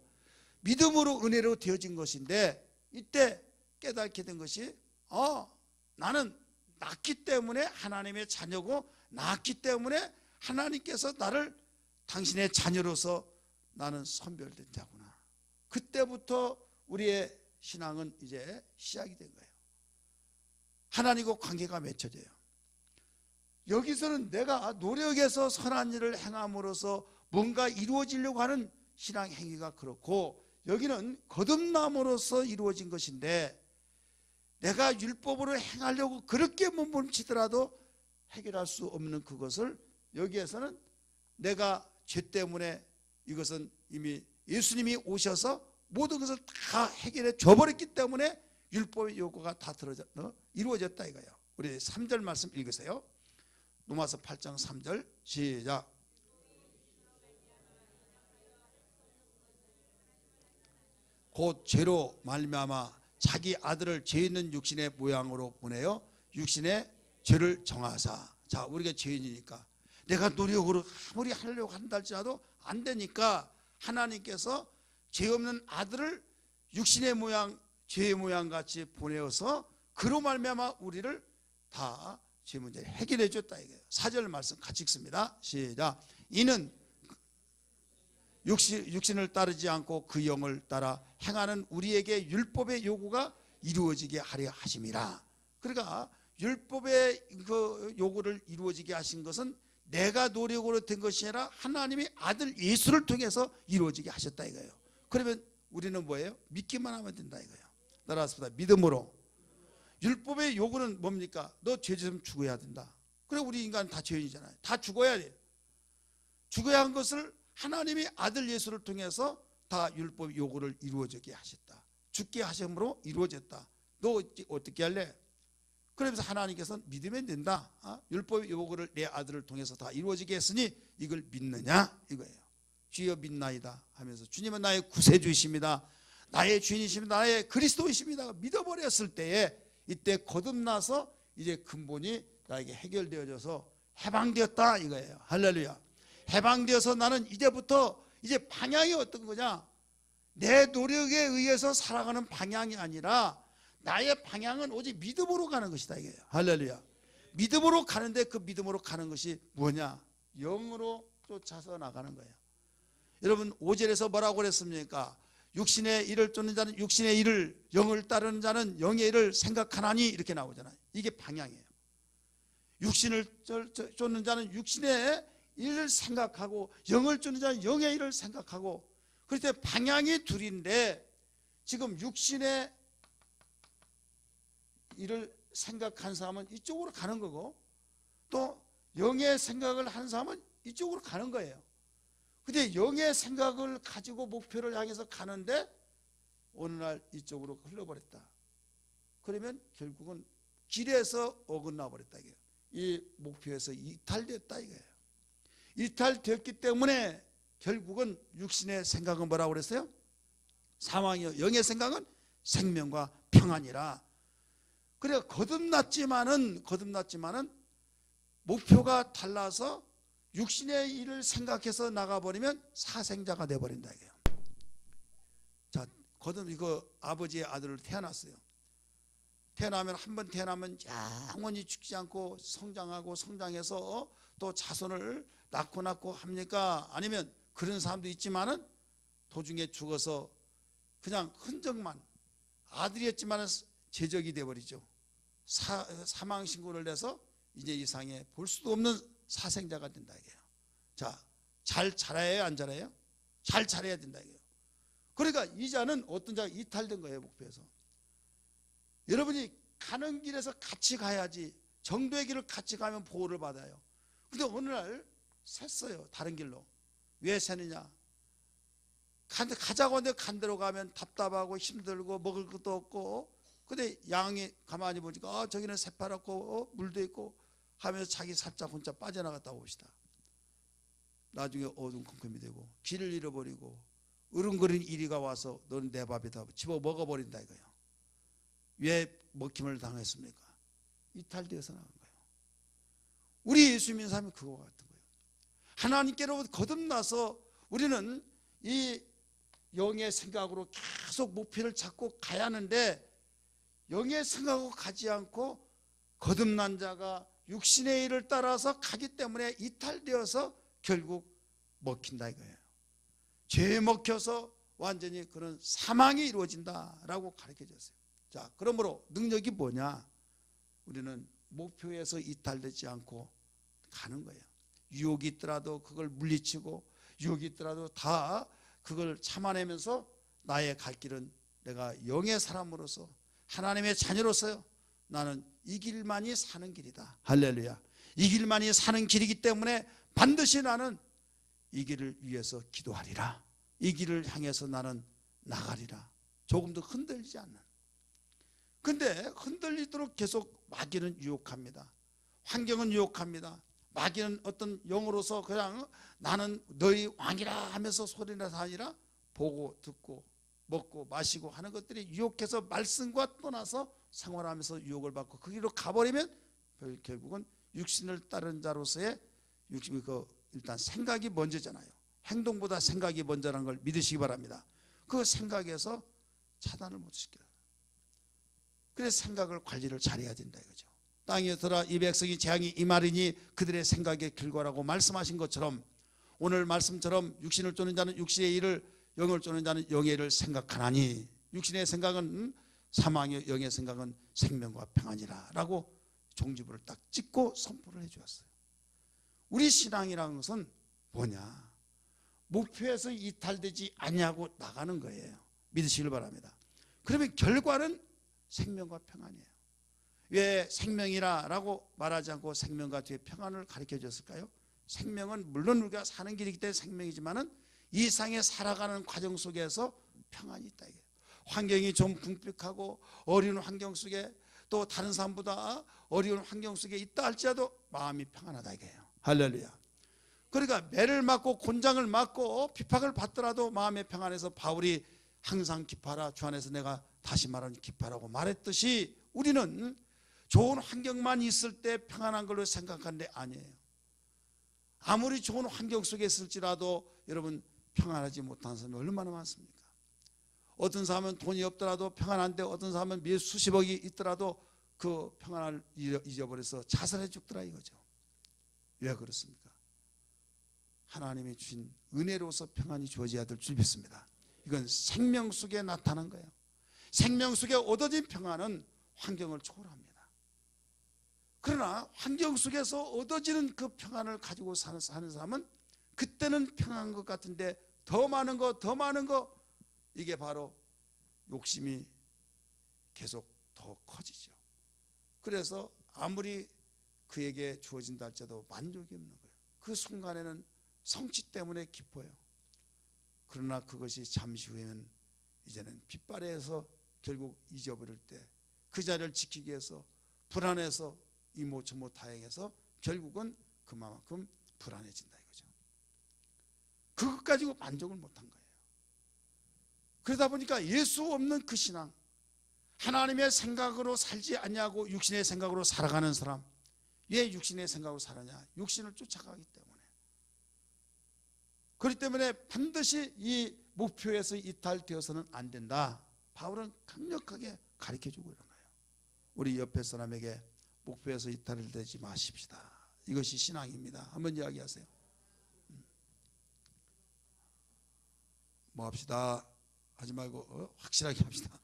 믿음으로 은혜로 되어진 것인데, 이때 깨닫게 된 것이 나는 낳기 때문에 하나님의 자녀고, 낳기 때문에 하나님께서 나를 당신의 자녀로서 나는 선별된 자구나. 그때부터 우리의 신앙은 이제 시작이 된 거예요. 하나님과 관계가 맺혀져요. 여기서는 내가 노력해서 선한 일을 행함으로써 뭔가 이루어지려고 하는 신앙 행위가 그렇고, 여기는 거듭남으로써 이루어진 것인데, 내가 율법으로 행하려고 그렇게 몸부림치더라도 해결할 수 없는 그것을 여기에서는 내가 죄 때문에, 이것은 이미 예수님이 오셔서 모든 것을 다 해결해 줘버렸기 때문에 율법의 요구가 다 이루어졌다 이거예요. 우리 3절 말씀 읽으세요. 로마서 8장 3절 시작. 곧 죄로 말미암아 자기 아들을 죄 있는 육신의 모양으로 보내어 육신의 죄를 정하사. 자, 우리가 죄인이니까 내가 노력으로 아무리 하려고 한다 할지라도 안 되니까 하나님께서 죄 없는 아들을 육신의 모양, 죄의 모양 같이 보내어서 그로 말미암아 우리를 다 죄 문제를 해결해 줬다 이거예요. 4절 말씀 같이 읽습니다. 시작. 이는 육신을 따르지 않고 그 영을 따라 행하는 우리에게 율법의 요구가 이루어지게 하려 하심이라. 그러니까 율법의 그 요구를 이루어지게 하신 것은 내가 노력으로 된 것이 아니라 하나님의 아들 예수를 통해서 이루어지게 하셨다 이거예요. 그러면 우리는 뭐예요? 믿기만 하면 된다 이거예요. 따라서 믿음으로. 율법의 요구는 뭡니까? 너 죄지으면 죽어야 된다. 그래, 우리 인간은 다 죄인이잖아요. 다 죽어야 돼요. 죽어야 한 것을 하나님의 아들 예수를 통해서 다 율법 요구를 이루어지게 하셨다. 죽게 하심으로 이루어졌다. 너 어떻게 할래? 그러면서 하나님께서는 믿으면 된다. 율법 요구를 내 아들을 통해서 다 이루어지게 했으니 이걸 믿느냐 이거예요. 주여 믿나이다 하면서 주님은 나의 구세주이십니다. 나의 주인이십니다. 나의 그리스도이십니다. 믿어버렸을 때에 이때 거듭나서 이제 근본이 나에게 해결되어져서 해방되었다 이거예요. 할렐루야. 해방되어서 나는 이제부터 이제 방향이 어떤 거냐? 내 노력에 의해서 살아가는 방향이 아니라 나의 방향은 오직 믿음으로 가는 것이다 이거예요. 할렐루야. 믿음으로 가는데 그 믿음으로 가는 것이 뭐냐? 영으로 쫓아서 나가는 거예요. 여러분 5절에서 뭐라고 그랬습니까? 육신의 일을 쫓는 자는 육신의 일을, 영을 따르는 자는 영의 일을 생각하나니, 이렇게 나오잖아요. 이게 방향이에요. 육신을 쫓는 자는 육신의 일을 생각하고 영을 쫓는 자는 영의 일을 생각하고, 그럴 때 방향이 둘인데 지금 육신의 일을 생각한 사람은 이쪽으로 가는 거고, 또 영의 생각을 하는 사람은 이쪽으로 가는 거예요. 근데 영의 생각을 가지고 목표를 향해서 가는데 어느 날 이쪽으로 흘러버렸다. 그러면 결국은 길에서 어긋나 버렸다 이거예요. 이 목표에서 이탈됐다 이거예요. 이탈되었기 때문에 결국은 육신의 생각은 뭐라고 그랬어요? 사망이요. 영의 생각은 생명과 평안이라. 그래 거듭났지만은 목표가 달라서 육신의 일을 생각해서 나가버리면 사생자가 돼버린다 이게요. 자, 이거 아버지의 아들을 태어났어요. 태어나면 한 번 태어나면 영원히 죽지 않고 성장하고 성장해서 또 자손을 낳고 합니까? 아니면 그런 사람도 있지만은 도중에 죽어서 그냥 흔적만, 아들이었지만 제적이 되어버리죠. 사망 신고를 내서 이제 이 상에 볼 수도 없는 사생자가 된다 이게요. 자, 잘 자라야 안 자라요? 잘 자라야 된다 이게요. 그러니까 이 자는 어떤 자가 이탈된 거예요. 목표에서. 여러분이 가는 길에서 같이 가야지, 정도의 길을 같이 가면 보호를 받아요. 근데 어느 날 샜어요. 다른 길로. 왜 새느냐? 가자고 하는데 간 대로 가면 답답하고 힘들고 먹을 것도 없고, 근데 양이 가만히 보니까 저기는 새파랗고 물도 있고 하면서 자기 살짝 혼자 빠져나갔다 봅시다. 나중에 어둠컴컴이 되고 길을 잃어버리고 으릉거린 이리가 와서 너는 내 밥이다 집어 먹어버린다 이거예요. 왜 먹힘을 당했습니까? 이탈되어서 나간 거예요. 우리 예수 믿는 사람이 그거 같은 거예요. 하나님께로부터 거듭나서 우리는 이 영의 생각으로 계속 목표를 찾고 가야 하는데, 영의 생각으로 가지 않고 거듭난 자가 육신의 일을 따라서 가기 때문에 이탈되어서 결국 먹힌다 이거예요. 죄에 먹혀서 완전히 그런 사망이 이루어진다라고 가르쳐졌어요. 자, 그러므로 능력이 뭐냐? 우리는 목표에서 이탈되지 않고 가는 거예요. 유혹이 있더라도 그걸 물리치고, 유혹이 있더라도 다 그걸 참아내면서 나의 갈 길은 내가 영의 사람으로서 하나님의 자녀로서요, 나는 이 길만이 사는 길이다. 할렐루야. 이 길만이 사는 길이기 때문에 반드시 나는 이 길을 위해서 기도하리라. 이 길을 향해서 나는 나가리라. 조금도 흔들리지 않는. 근데 흔들리도록 계속 마귀는 유혹합니다. 환경은 유혹합니다. 마귀는 어떤 영으로서 그냥 나는 너희 왕이라 하면서 소리내서 아니라 보고 듣고 먹고 마시고 하는 것들이 유혹해서 말씀과 떠나서 생활하면서 유혹을 받고 그 길로 가버리면 결국은 육신을 따른 자로서의 육신이 일단 생각이 먼저잖아요. 행동보다 생각이 먼저라는 걸 믿으시기 바랍니다. 그 생각에서 차단을 못 시켜요. 그래서 생각을 관리를 잘해야 된다 이거죠. 땅에 들어 이 백성이 재앙이 임하리니 그들의 생각의 결과라고 말씀하신 것처럼, 오늘 말씀처럼 육신을 쫓는 자는 육신의 일을, 영을 쫓는 자는 영의 일을 생각하나니 육신의 생각은 사망이요 영의 생각은 생명과 평안이라 라고 종지부를 딱 찍고 선포를 해 주었어요. 우리 신앙이라는 것은 뭐냐? 목표에서 이탈되지 않냐고 나가는 거예요. 믿으시길 바랍니다. 그러면 결과는 생명과 평안이에요. 왜 생명이라고 말하지 않고 생명과 뒤에 평안을 가르쳐 줬을까요? 생명은 물론 우리가 사는 길이기 때문에 생명이지만은 이 세상에 살아가는 과정 속에서 평안이 있다 이게. 환경이 좀 궁핍하고 어려운 환경 속에, 또 다른 사람보다 어려운 환경 속에 있다 할지라도 마음이 평안하다 이게요. 할렐루야. 그러니까 매를 맞고 곤장을 맞고 핍박을 받더라도 마음의 평안에서 바울이 항상 기뻐하라, 주 안에서 내가 다시 말하는 기뻐하라고 말했듯이 우리는 좋은 환경만 있을 때 평안한 걸로 생각하는데 아니에요. 아무리 좋은 환경 속에 있을지라도 여러분 평안하지 못한 사람이 얼마나 많습니까? 어떤 사람은 돈이 없더라도 평안한데 어떤 사람은 수십억이 있더라도 그 평안을 잊어버려서 자살해 죽더라 이거죠. 왜 그렇습니까? 하나님이 주신 은혜로서 평안이 주어져야 될 줄 믿습니다. 이건 생명 속에 나타난 거예요. 생명 속에 얻어진 평안은 환경을 초월합니다. 그러나 환경 속에서 얻어지는 그 평안을 가지고 사는 사람은 그때는 평안한 것 같은데 더 많은 거 이게 바로 욕심이 계속 더 커지죠. 그래서 아무리 그에게 주어진다 할지라도 만족이 없는 거예요. 그 순간에는 성취 때문에 기뻐요. 그러나 그것이 잠시 후에는 이제는 빗발에서 결국 잊어버릴 때 그 자리를 지키기 위해서 불안해서 이모저모 다행해서 결국은 그만큼 불안해진다 이거죠. 그것 가지고 만족을 못한 거예요. 그러다 보니까 예수 없는 그 신앙, 하나님의 생각으로 살지 않냐고 육신의 생각으로 살아가는 사람, 왜 육신의 생각으로 살아냐? 육신을 쫓아가기 때문에. 그렇기 때문에 반드시 이 목표에서 이탈되어서는 안 된다. 바울은 강력하게 가르쳐주고 있는 거예요. 우리 옆에 사람에게 목표에서 이탈되지 마십시다. 이것이 신앙입니다. 한번 이야기하세요. 뭐 합시다 하지 말고 확실하게 합시다.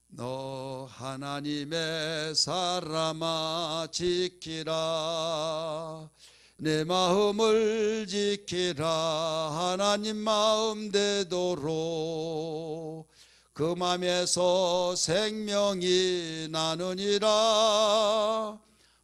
너 하나님의 사람아 지키라, 내 마음을 지키라, 하나님 마음 되도록 그 맘에서 생명이 나느니라.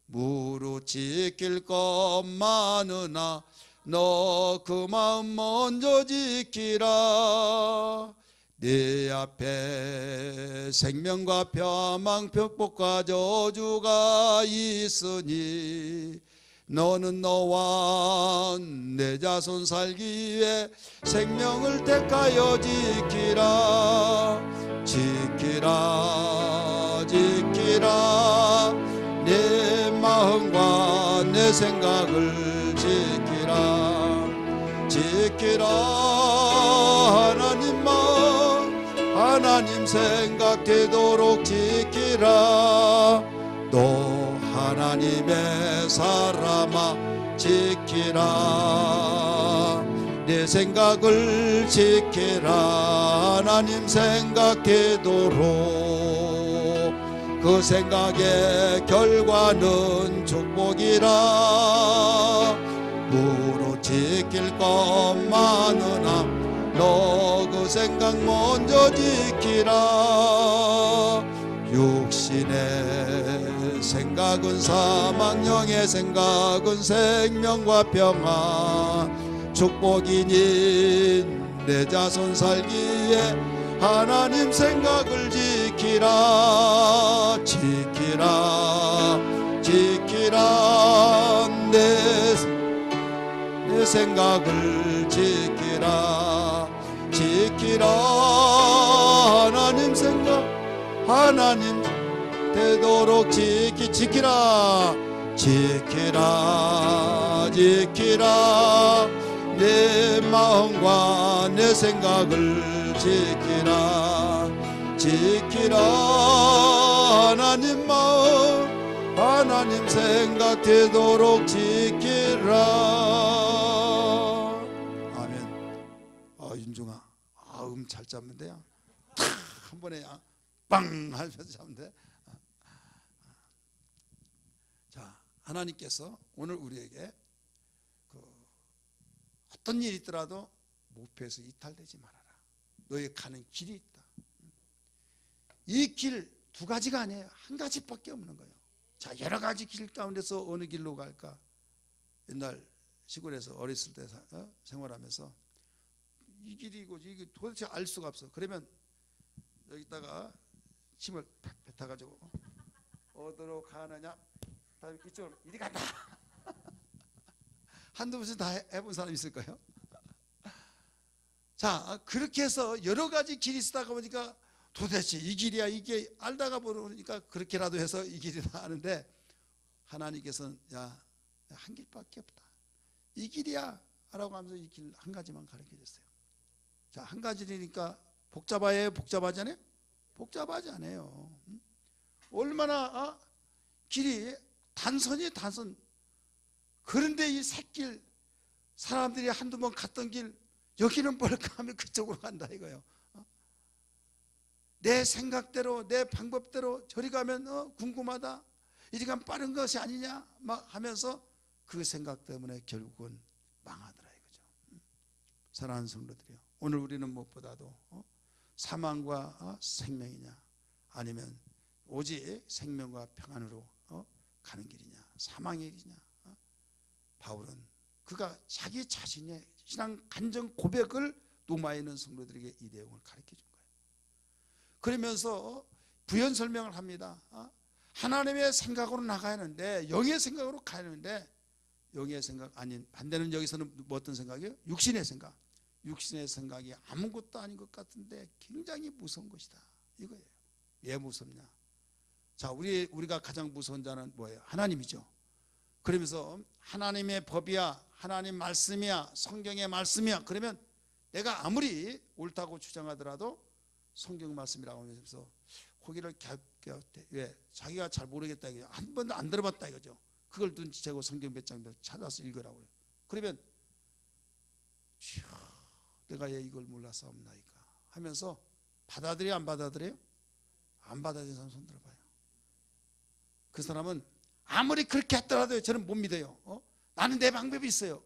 무릇 지킬 것 많으나 너 그 마음 먼저 지키라. 네 앞에 생명과 평강 평복과 저주가 있으니 너는 너와 내 자손 살기 위해 생명을 택하여 지키라. 지키라 지키라, 내 마음과 내 생각을 지키라. 지키라 하나님 마음 하나님 생각되도록 지키라. 너 하나님의 사람아 지키라. 내 생각을 지키라. 하나님 생각되도록 그 생각의 결과는 축복이라. 무릇 지킬 것 많으나 너 그 생각 먼저 지키라. 육신의 생각은 사망, 영의 생각은 생명과 평안. 축복이니 내 자손 살기에 하나님 생각을 지키라. 지키라 지키라, 내 생각을 지키라. 지키라 하나님 생각 하나님 되도록 지키라. 지키라 지키라, 내 마음과 내 생각을 지키라. 지키라 하나님 마음 하나님 생각 되도록 지키라. 아멘. 윤중아, 잘 잡으면 돼요. 한 번에 빵 하면서 잡으면 돼. 자, 하나님께서 오늘 우리에게 어떤 일이 있더라도 목표에서 이탈되지 말아라. 너의 가는 길이 있다. 이 길 두 가지가 아니에요. 한 가지밖에 없는 거예요. 자, 여러 가지 길 가운데서 어느 길로 갈까? 옛날 시골에서 어렸을 때 생활하면서 이 길이고 이게 도대체 알 수가 없어. 그러면 여기다가 침을 뱉어가지고 어디로 가느냐? 다음에 이쪽으로 이리 간다. 한두 번씩 다 해본 사람 있을까요? 자, 그렇게 해서 여러 가지 길이 쓰다가 보니까 도대체 이 길이야 이게 알다가 보니까 그렇게라도 해서 이 길이다 하는데, 하나님께서는 야, 한 길밖에 없다. 이 길이야 라고 하면서 이 길 한 가지만 가르쳐 줬어요. 자, 한 가지니까 복잡해요? 복잡하지 않아요? 복잡하지 않아요. 얼마나 길이 단선. 그런데 이 샛길, 사람들이 한두 번 갔던 길, 여기는 뭘까 하면 그쪽으로 간다 이거예요. 내 생각대로 내 방법대로 저리 가면 궁금하다, 이리 가면 빠른 것이 아니냐 막 하면서 그 생각 때문에 결국은 망하더라 이거죠. 사랑하는 성도들이요, 오늘 우리는 무엇보다도 사망과 생명이냐 아니면 오직 생명과 평안으로 가는 길이냐 사망의 길이냐. 바울은 그가 자기 자신의 신앙 간증 고백을 로마에 있는 성도들에게 이 내용을 가르쳐 준 거예요. 그러면서 부연 설명을 합니다. 하나님의 생각으로 나가야 하는데, 영의 생각으로 가야 하는데, 영의 생각 아닌 반대는 여기서는 뭐 어떤 생각이에요? 육신의 생각. 육신의 생각이 아무것도 아닌 것 같은데 굉장히 무서운 것이다 이거예요. 왜 무섭냐? 자, 우리가 가장 무서운 자는 뭐예요? 하나님이죠. 그러면서 하나님의 법이야, 하나님 말씀이야, 성경의 말씀이야. 그러면 내가 아무리 옳다고 주장하더라도 성경 말씀이라고 하면서 고개를 갸웃갸웃해. 왜? 자기가 잘 모르겠다 이거죠. 한 번도 안 들어봤다 이거죠. 그걸 눈치채고 성경 몇 장 더 찾아서 읽으라고 해요. 그러면 내가 왜 이걸 몰랐사옵나이까 하면서 받아들여 안 받아들여요? 안 받아들이는 사람 손 들어봐요. 그 사람은 아무리 그렇게 했더라도 저는 못 믿어요. 나는 내 방법이 있어요.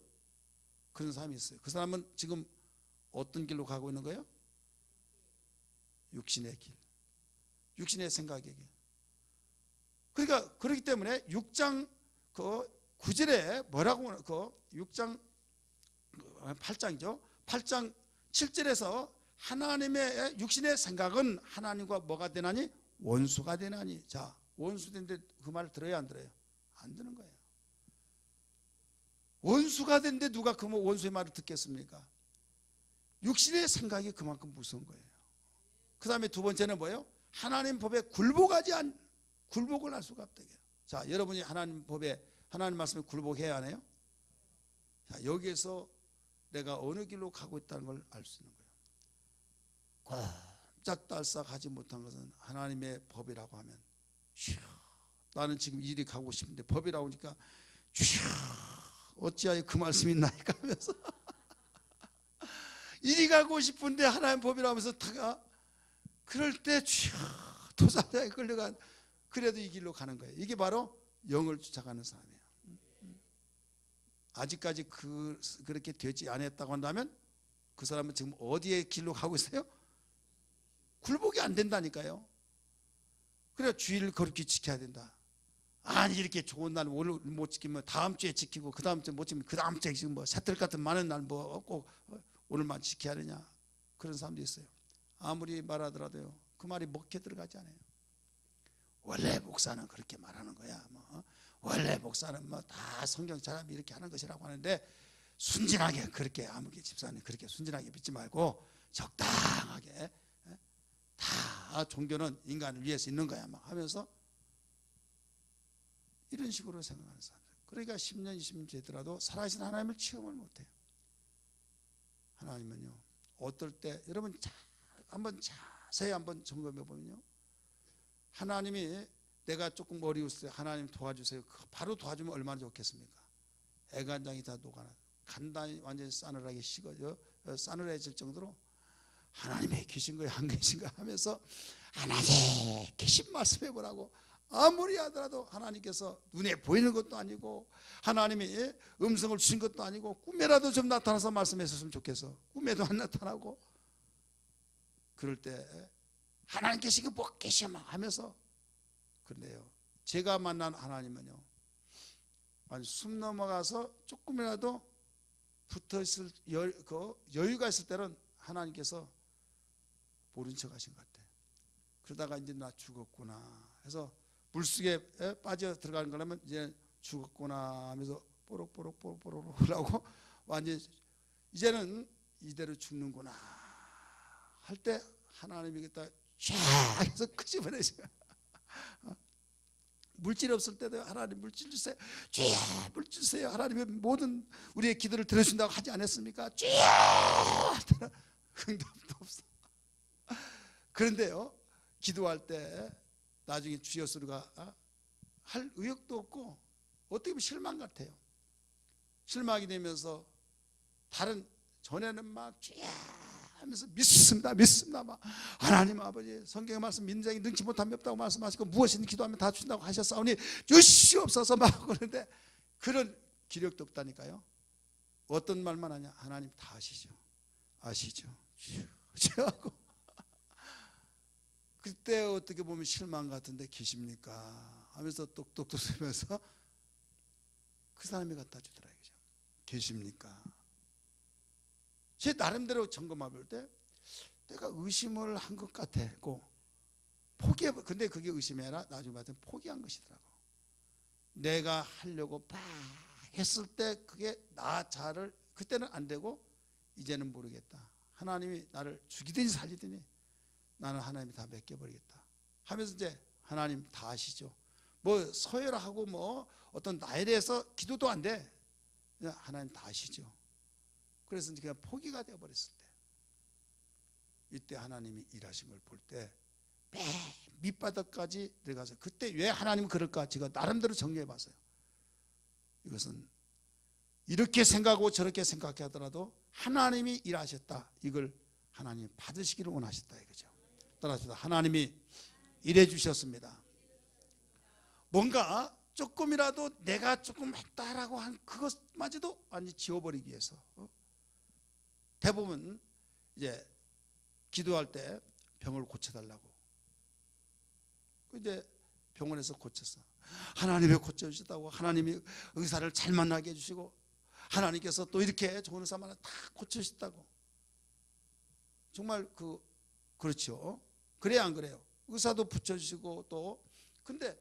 그런 사람이 있어요. 그 사람은 지금 어떤 길로 가고 있는 거예요? 육신의 길, 육신의 생각의 길. 그러니까 그렇기 때문에 6장 그 9절에 뭐라고 그 6장 8장이죠. 8장 7절에서 하나님의 육신의 생각은 하나님과 뭐가 되나니? 원수가 되나니. 자, 원수된데 그 말을 들어야 안 들어요? 안 듣는 거예요. 원수가 된데 누가 그 원수의 말을 듣겠습니까? 육신의 생각이 그만큼 무서운 거예요. 그 다음에 두 번째는 뭐예요? 하나님 법에 굴복을 할 수가 없다. 자, 여러분이 하나님 법에 하나님 말씀에 굴복해야 하네요. 자, 여기에서 내가 어느 길로 가고 있다는 걸 알 수 있는 거예요. 꼼짝달싹 하지 못한 것은 하나님의 법이라고 하면 나는 지금 일이 가고 싶은데 법이라고 하니까 어찌하여 그 말씀이 있나이까 하면서 일이 가고 싶은데 하나님 법이라고 하면서 다가 그럴 때 도사자에 끌려간 그래도 이 길로 가는 거예요. 이게 바로 영을 쫓아가는 사람이에요. 아직까지 그렇게 되지 않았다고 한다면 그 사람은 지금 어디에 길로 가고 있어요? 굴복이 안 된다니까요. 그래 주의를 거룩히 지켜야 된다. 아니 이렇게 좋은 날 오늘 못 지키면 다음 주에 지키고 그 다음 주에 못 지키면 그 다음 주에 지금 뭐 새틀 같은 많은 날 뭐 꼭 오늘만 지켜야 되냐 그런 사람도 있어요. 아무리 말하더라도요 그 말이 먹혀 들어가지 않아요. 원래 목사는 그렇게 말하는 거야. 뭐 원래 목사는 뭐 다 성경 사람이 이렇게 하는 것이라고 하는데 순진하게 그렇게 아무리 집사님 그렇게 순진하게 믿지 말고 적당하게 다 종교는 인간을 위해서 있는 거야 막 하면서 이런 식으로 생각하는 사람들. 그러니까 10년 20년 되더라도 살아계신 하나님을 체험을 못해요. 하나님은요 어떨 때 여러분 한번 자세히 한번 점검해 보면요 하나님이 내가 조금 어려웠을 때 하나님 도와주세요 바로 도와주면 얼마나 좋겠습니까? 애간장이 다 녹아나 간단히 완전히 싸늘하게 식어져 싸늘해질 정도로 하나님이 계신 거야 안 계신 거야 하면서 하나님 계신 말씀해 보라고 아무리 하더라도 하나님께서 눈에 보이는 것도 아니고 하나님이 음성을 주신 것도 아니고 꿈에라도 좀 나타나서 말씀했었으면 좋겠어. 꿈에도 안 나타나고 그럴 때 하나님 계신 거 뭐 계셔 하면서 그런데요 제가 만난 하나님은요 아니 숨 넘어가서 조금이라도 붙어있을 여유가 있을 때는 하나님께서 모른 척 하신 것 같아요. 그러다가 이제 나 죽었구나 해서 물속에 빠져 들어가는 거라면 이제 죽었구나 하면서 뽀록뽀록 하고 완전히 이제는 이대로 죽는구나 할 때 하나님이 그때 쫙 해서 끄집어내시고 물질 없을 때도 하나님 물질 주세요 쫙 물질 주세요 하나님의 모든 우리의 기도를 들어준다고 하지 않았습니까? 쫙 응답도 없어. 그런데요 기도할 때 나중에 주여 소리가 할 의욕도 없고 어떻게 보면 실망 같아요. 실망이 되면서 다른 전에는 막 쫙 하면서 믿습니다 막 하나님 아버지 성경의 말씀 믿는 자에게 능치 못함이 없다고 말씀하시고 무엇이든 기도하면 다 주신다고 하셨사오니 주시옵소서 막 그러는데 그런 기력도 없다니까요. 어떤 말만 하냐 하나님 다 아시죠 하고 그때 어떻게 보면 실망 같은데 계십니까 하면서 똑똑똑 쓰면서 그 사람이 갖다 주더라 이거죠. 계십니까? 제 나름대로 점검해 볼 때 내가 의심을 한 것 같고 근데 그게 의심이 아니라 나중에 봤더니 포기한 것이더라고. 내가 하려고 막 했을 때 그게 나 자를 그때는 안 되고 이제는 모르겠다. 하나님이 나를 죽이든지 살리든지 나는 하나님이 다 맡겨버리겠다 하면서 이제 하나님 다 아시죠. 뭐 서열하고 뭐 어떤 나에 대해서 기도도 안 돼. 그냥 하나님 다 아시죠. 그래서 그냥 포기가 되어버렸을 때 이때 하나님이 일하신 걸 볼 때 맨 밑바닥까지 들어가서 그때 왜 하나님은 그럴까 제가 나름대로 정리해 봤어요. 이것은 이렇게 생각하고 저렇게 생각하더라도 하나님이 일하셨다. 이걸 하나님 받으시기를 원하셨다 이거죠. 따라서 하나님이 일해 주셨습니다. 뭔가 조금이라도 내가 조금 했다라고 한 그것마저도 완전히 지워버리기 위해서 대부분 이제 기도할 때 병을 고쳐달라고 이제 병원에서 고쳤어. 하나님이 고쳐주셨다고 하나님이 의사를 잘 만나게 해주시고 하나님께서 또 이렇게 좋은 의사만 다 고쳐주셨다고 정말 그렇죠. 그래야 안 그래요? 의사도 붙여주시고 또 근데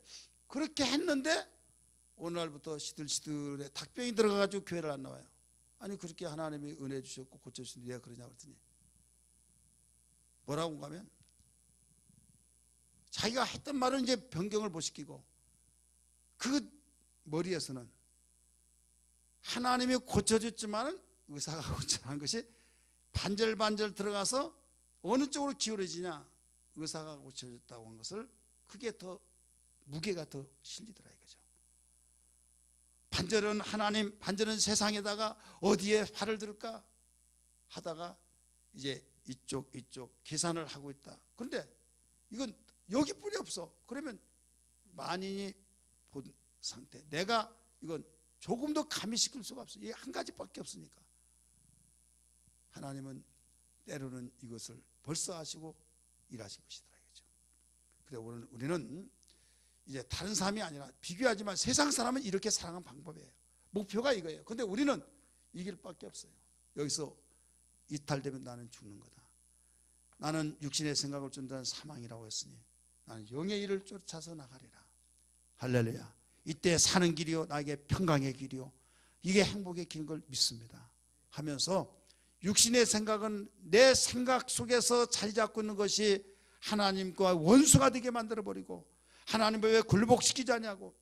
그렇게 했는데 어느 날부터 시들시들에 닭병이 들어가가지고 교회를 안 나와요. 아니 그렇게 하나님이 은혜 주셨고 고쳐주시는데 왜 그러냐 그랬더니 뭐라고 하면 자기가 했던 말은 이제 변경을 못 시키고 그 머리에서는 하나님이 고쳐줬지만은 의사가 고쳐한 것이 반절반절 들어가서 어느 쪽으로 기울어지냐 의사가 고쳐줬다고 한 것을 그게 더 무게가 더 실리더라 이거죠. 반절은 하나님 반절은 세상에다가 어디에 팔을 들을까 하다가 이제 이쪽 계산을 하고 있다. 그런데 이건 여기뿐이 없어. 그러면 만인이 본 상태 내가 이건 조금도 가미시킬 수가 없어. 이게 한 가지밖에 없으니까 하나님은 때로는 이것을 벌써 하시고 일하신 것이더라 이거죠. 그래서 우리는 이제 다른 사람이 아니라 비교하지만 세상 사람은 이렇게 살아가는 방법이에요. 목표가 이거예요. 근데 우리는 이 길밖에 없어요. 여기서 이탈되면 나는 죽는 거다. 나는 육신의 생각을 쫓는 사망이라고 했으니 나는 영의 일을 쫓아서 나가리라. 할렐루야. 이때 사는 길이요 나에게 평강의 길이요 이게 행복의 길인 걸 믿습니다 하면서 육신의 생각은 내 생각 속에서 자리 잡고 있는 것이 하나님과 원수가 되게 만들어버리고 하나님을 왜 굴복시키지 않냐고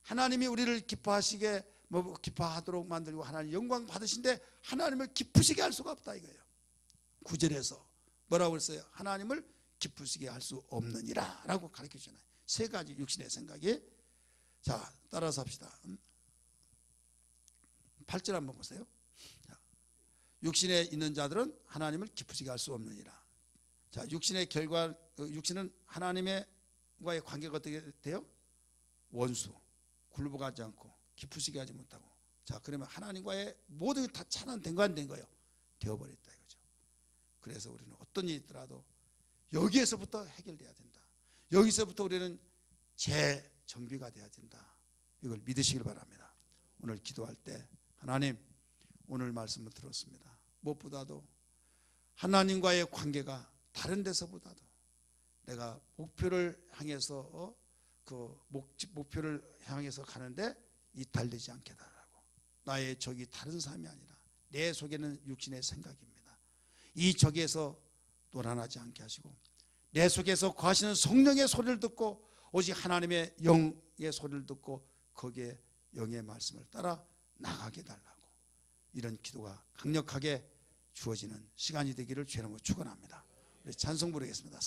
하나님이 우리를 기뻐하시게 기뻐하도록 만들고 하나님 영광 받으신데 하나님을 기쁘시게 할 수가 없다 이거예요. 9절에서 뭐라고 했어요? 하나님을 기쁘시게 할 수 없느니라 라고 가르쳐 주잖아요. 세 가지 육신의 생각이. 자 따라서 합시다. 8절 한번 보세요. 육신에 있는 자들은 하나님을 기쁘시게 할 수 없느니라. 자 육신의 결과 육신은 하나님과의 관계가 어떻게 돼요? 원수 굴복하지 않고 기쁘시게 하지 못하고 자 그러면 하나님과의 모든 게 다 차단된 거 안 된 거예요? 되어버렸다 이거죠. 그래서 우리는 어떤 일이 있더라도 여기에서부터 해결돼야 된다. 여기서부터 우리는 재정비가 돼야 된다. 이걸 믿으시길 바랍니다. 오늘 기도할 때 하나님 오늘 말씀을 들었습니다. 무엇보다도 하나님과의 관계가 다른 데서보다도 내가 목표를 향해서 목표를 향해서 가는데 이탈되지 않게 달라고. 나의 적이 다른 사람이 아니라 내 속에는 육신의 생각입니다. 이 적에서 노란하지 않게 하시고 내 속에서 거하시는 성령의 소리를 듣고 오직 하나님의 영의 소리를 듣고 거기에 영의 말씀을 따라 나가게 달라고. 이런 기도가 강력하게 주어지는 시간이 되기를 주님으로 축원합니다. 우리 찬송 부르겠습니다.